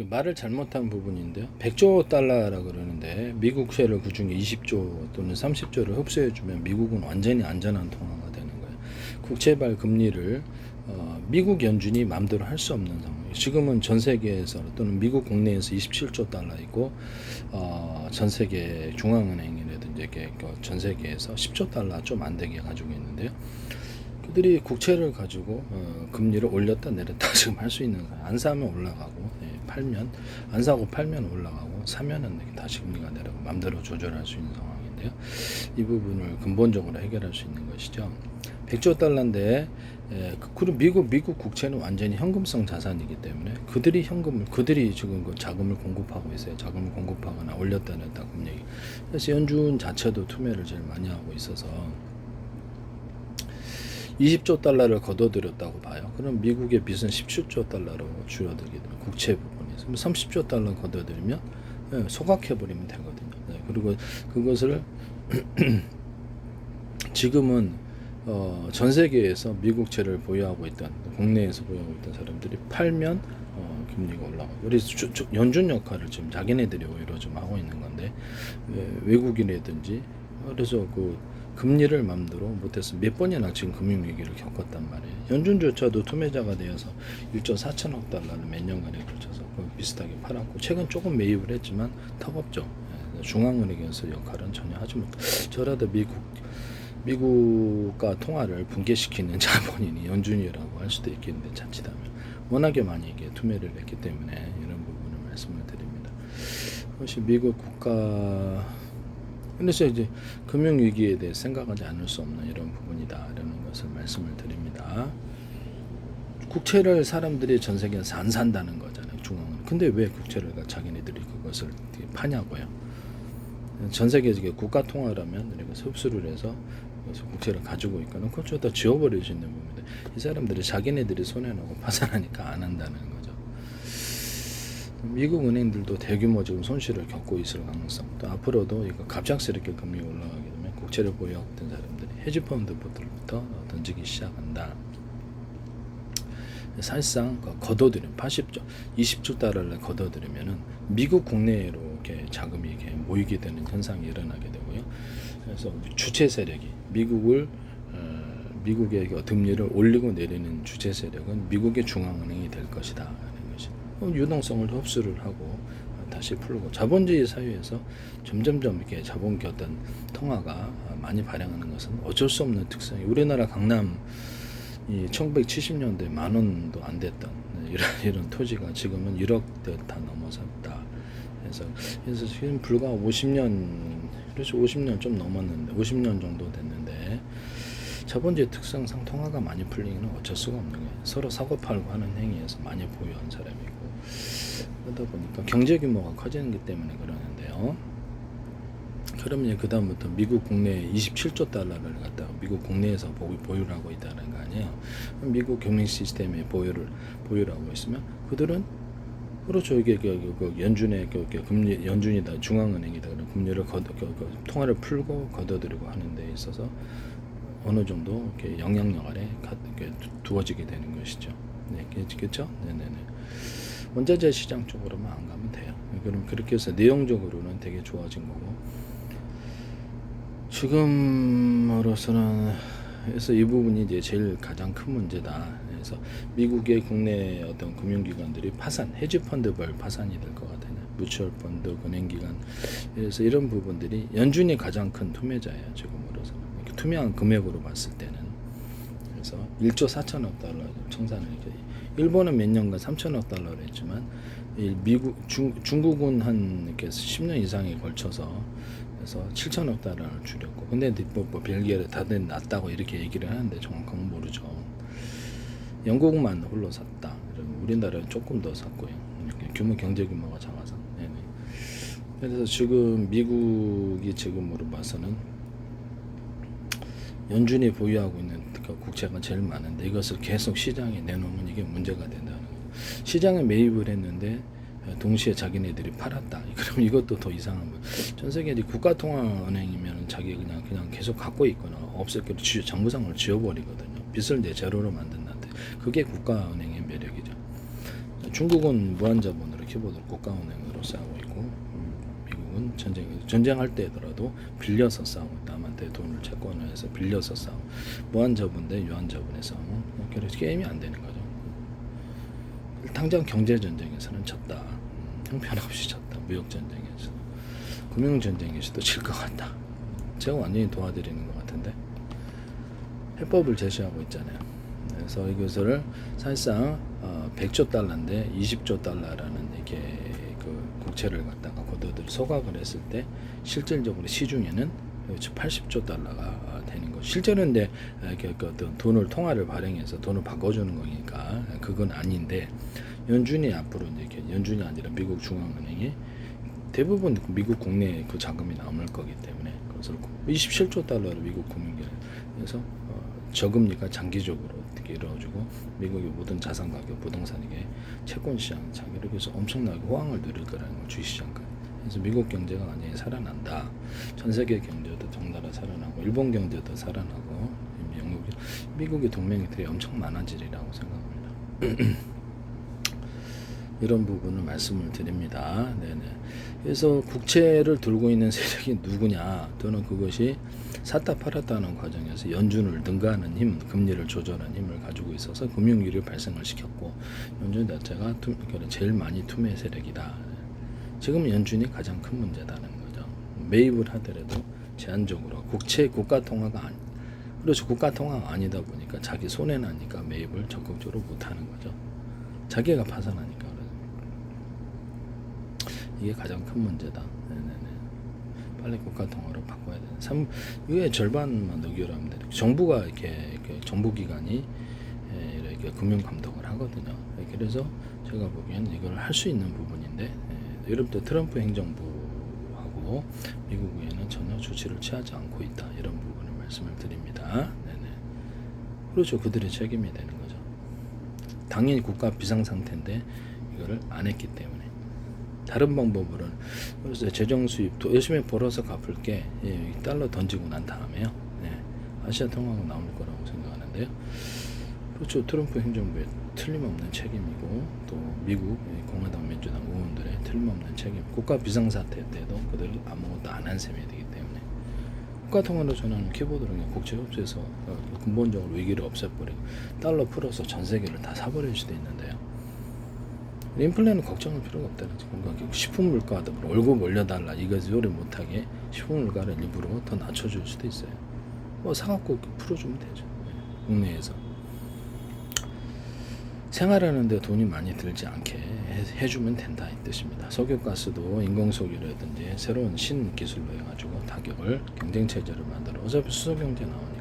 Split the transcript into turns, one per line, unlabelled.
말을 잘못한 부분인데요. 100조 달러라 그러는데 미국 쉐를 그중에 20조 또는 30조를 흡수해주면 미국은 완전히 안전한 통화가 되는 거예요. 국채발 금리를 미국 연준이 마음대로 할 수 없는 상황이에요. 지금은 전 세계에서 또는 미국 국내에서 27조 달러 있고 전 세계 중앙은행이라든지 전 세계에서 10조 달러 좀 안 되게 가지고 있는데요. 그들이 국채를 가지고 금리를 올렸다 내렸다 지금 할 수 있는 거예요. 안 사면 올라가고 팔면 안 사고 팔면 올라가고 사면은 다시 금리가 내려고 마음대로 조절할 수 있는 상황인데요. 이 부분을 근본적으로 해결할 수 있는 것이죠. 100조 달러인데 그리고 미국 국채는 완전히 현금성 자산이기 때문에 그들이 지금 그 자금을 공급하고 있어요. 자금을 공급하거나 올렸다 냈다 금리. 그래서 연준 자체도 투매를 제일 많이 하고 있어서 20조 달러를 거둬들였다고 봐요. 그럼 미국의 빚은 17조 달러로 줄어들게 되면 국채 부분에서 30조 달러 거둬들이면 소각해버리면 되거든요. 그리고 그것을 지금은 전 세계에서 미국채를 보유하고 있던 국내에서 보유하고 있던 사람들이 팔면 금리가 올라가고 그래서 연준 역할을 지금 자기네들이 오히려 좀 하고 있는 건데 외국인이라든지 그래서 그 금리를 맘대로 못해서 몇 번이나 지금 금융위기를 겪었단 말이에요. 연준조차도 투매자가 되어서 1조 4천억 달러를 몇 년간에 걸쳐서 비슷하게 팔았고 최근 조금 매입을 했지만 턱없죠. 중앙은행에서 역할은 전혀 하지 못하고 저라도 미국과 통화를 붕괴시키는 자본인이 연준이라고 할 수도 있겠는데 자칫하면 워낙에 많이 이게 투매를 했기 때문에 이런 부분을 말씀을 드립니다. 그것이 미국 국가 그래서 이제 금융위기에 대해 생각하지 않을 수 없는 이런 부분이다라는 것을 말씀을 드립니다. 국채를 사람들이 전 세계에서 안 산다는 거잖아요. 중앙은. 근데 왜 국채를 자기네들이 그것을 파냐고요. 전 세계 국가 통화라면 이것을 흡수를 해서 그래서 국채를 가지고 있거나 그것도 다 지워버릴 수 있는 부분인데 이 사람들이 자기네들이 손해나고 파산하니까 안 한다는 거죠. 미국 은행들도 대규모 지금 손실을 겪고 있을 가능성 또 앞으로도 이거 갑작스럽게 금리가 올라가게 되면 국채를 보유하고 있던 사람들이 헤지펀드부터 던지기 시작한다. 사실상 걷어들이면 20조 달러를 걷어들이면은 미국 국내로 이렇게 자금이 이렇게 모이게 되는 현상이 일어나게 되고요. 그래서 주체 세력이 미국의 금리를 올리고 내리는 주체 세력은 미국의 중앙은행이 될 것이다. 유동성을 흡수를 하고 다시 풀고 자본주의 사회에서 점점점 이렇게 자본기 어떤 통화가 많이 발행하는 것은 어쩔 수 없는 특성이 우리나라 강남 이 1970년대 만 원도 안 됐던 이런 토지가 지금은 1억대 다 넘어섰다. 그래서 지금 불과 50년 그렇죠 50년 좀 넘었는데 50년 정도 됐는데 자본주의 특성상 통화가 많이 풀리기는 어쩔 수가 없는 거예요. 서로 사고팔고 하는 행위에서 많이 보유한 사람이고 그러다 보니까 경제 규모가 커지는 것 때문에 그러는데요. 그러면 그 다음부터 미국 국내 27조 달러를 갖다가 미국 국내에서 보유를 하고 있다는 거 아니에요. 미국 경영 시스템에 보유를 하고 있으면 그들은 그렇죠. 이게 연준의 금리 연준이다 중앙은행이다 그런 금리를 통화를 풀고 걷어들이고 하는 데 있어서 어느 정도 이렇게 영향력 아래 두어지게 되는 것이죠. 네, 그렇죠? 네네네. 원자재 시장 쪽으로만 안 가면 돼요. 그럼 그렇게 해서 내용적으로는 되게 좋아진 거고 지금으로서는 그래서 이 부분이 이제 제일 가장 큰 문제다. 그래서 미국의 국내 어떤 금융기관들이 헤지펀드별 파산이 될 것 같아요. 뮤추얼펀드, 은행기관. 그래서 이런 부분들이 연준이 가장 큰 투매자예요. 지금으로서 투명한 금액으로 봤을 때는. 그래서 1조 4천억 달러 청산을 일본은 몇 년간 3천억 달러를 했지만 중국은 한 이렇게 10년 이상에 걸쳐서 그래서 7천억 달러를 줄였고 근데 뭐 벨기에를 다들 낮다고 이렇게 얘기를 하는데 정확한 건 모르죠. 영국만 홀로 샀다. 우리나라는 조금 더 샀고요. 경제 규모가 작아서. 네네. 그래서 지금 미국이 지금으로 봐서는 연준이 보유하고 있는 국채가 제일 많은데 이것을 계속 시장에 내놓으면 이게 문제가 된다는 거예요. 시장에 매입을 했는데 동시에 자기네들이 팔았다. 그럼 이것도 더 이상한 거예요. 전 세계 국가통화은행이면 자기 그냥 계속 갖고 있거나 없앨 장부상을 지워버리거든요. 빚을 내 제로로 만든다는데 그게 국가은행의 매력이죠. 중국은 무한자본으로 키보드를 국가은행으로 싸고 있고, 미국은 전쟁할 때더라도 빌려서 싸우고, 남한테 돈을 채권해서 빌려서 싸우고, 무한저분 대 유한저분의 싸움은 그래서 게임이 안 되는 거죠. 당장 경제전쟁에서는 졌다. 형편없이 졌다. 무역전쟁에서. 금융전쟁에서도 질 것 같다. 제가 완전히 도와드리는 것 같은데 해법을 제시하고 있잖아요. 그래서 이것을 사실상 100조 달러인데 20조 달러라는 이렇게 그 국채를 갖다가 고도들 소각을 했을 때 실질적으로 시중에는 80조 달러가 되는 거. 실제로는 근데 어떤 돈을 통화를 발행해서 돈을 바꿔주는 거니까 그건 아닌데, 연준이 앞으로 이제 연준이 아니라 미국 중앙은행이 대부분 미국 국내에 그 자금이 남을 거기 때문에 그것을 27조 달러를 미국 국민들에서 저금리가 장기적으로 어떻게 이루어지고 미국의 모든 자산 가격, 부동산에게 채권 시장 장기로 해서 엄청나게 호황을 누릴 거라는 걸 주식시장까지. 그래서 미국 경제가 완전히 살아난다. 전 세계 경제도 덩달아 살아나고 일본 경제도 살아나고 미국의 동맹들이 엄청 많아지리라고 생각합니다. 이런 부분을 말씀을 드립니다. 네네. 그래서 국채를 들고 있는 세력이 누구냐, 또는 그것이 샀다 팔았다 하는 과정에서 연준을 능가하는 힘, 금리를 조절하는 힘을 가지고 있어서 금융위기를 발생을 시켰고, 연준 자체가 제일 많이 투매 세력이다. 지금 연준이 가장 큰 문제다는 거죠. 매입을 하더라도 제한적으로 국가 통화가 그렇죠. 국가 통화가 아니다 보니까 자기 손해 나니까 매입을 적극적으로 못 하는 거죠. 자기가 파산하니까. 이게 가장 큰 문제다. 네네네. 빨리 국가 통화로 바꿔야 되는. 이게 절반만 넣기로 하면 돼요. 정부가 이렇게 정부기관이 이렇게 금융 감독을 하거든요. 그래서 제가 보기엔 이걸 할 수 있는 부분인데, 예를 들어 트럼프 행정부하고 미국 의회는 전혀 조치를 취하지 않고 있다. 이런 부분을 말씀을 드립니다. 네네. 그렇죠. 그들의 책임이 되는 거죠. 당연히 국가 비상 상태인데 이거를 안 했기 때문에. 다른 방법으로는 그래서 재정 수입도 열심히 벌어서 갚을게, 달러 던지고 난 다음에요. 아시아 통화가 나올 거라고 생각하는데요. 그렇죠. 트럼프 행정부의 틀림없는 책임이고, 또 미국 공화당 민주당 의원들의 틀림없는 책임. 국가 비상사태 때도 그들은 아무것도 안 한 셈이 되기 때문에 국가 통화로 전하는 키보드를 국제 협조에서 근본적으로 위기를 없애버리고 달러 풀어서 전 세계를 다 사버릴 수도 있는데요. 인플레는 걱정할 필요가 없다는 거죠. 식품 물가도 월급 올려달라 이거 소리 못하게 식품 물가를 일부러 더 낮춰줄 수도 있어요. 뭐 사갖고 풀어주면 되죠. 국내에서 생활하는데 돈이 많이 들지 않게 해주면 된다 이 뜻입니다. 석유가스도 인공석유라든지 새로운 신기술로 해가지고 타격을 경쟁체제를 만들어. 어차피 수소경제 나오는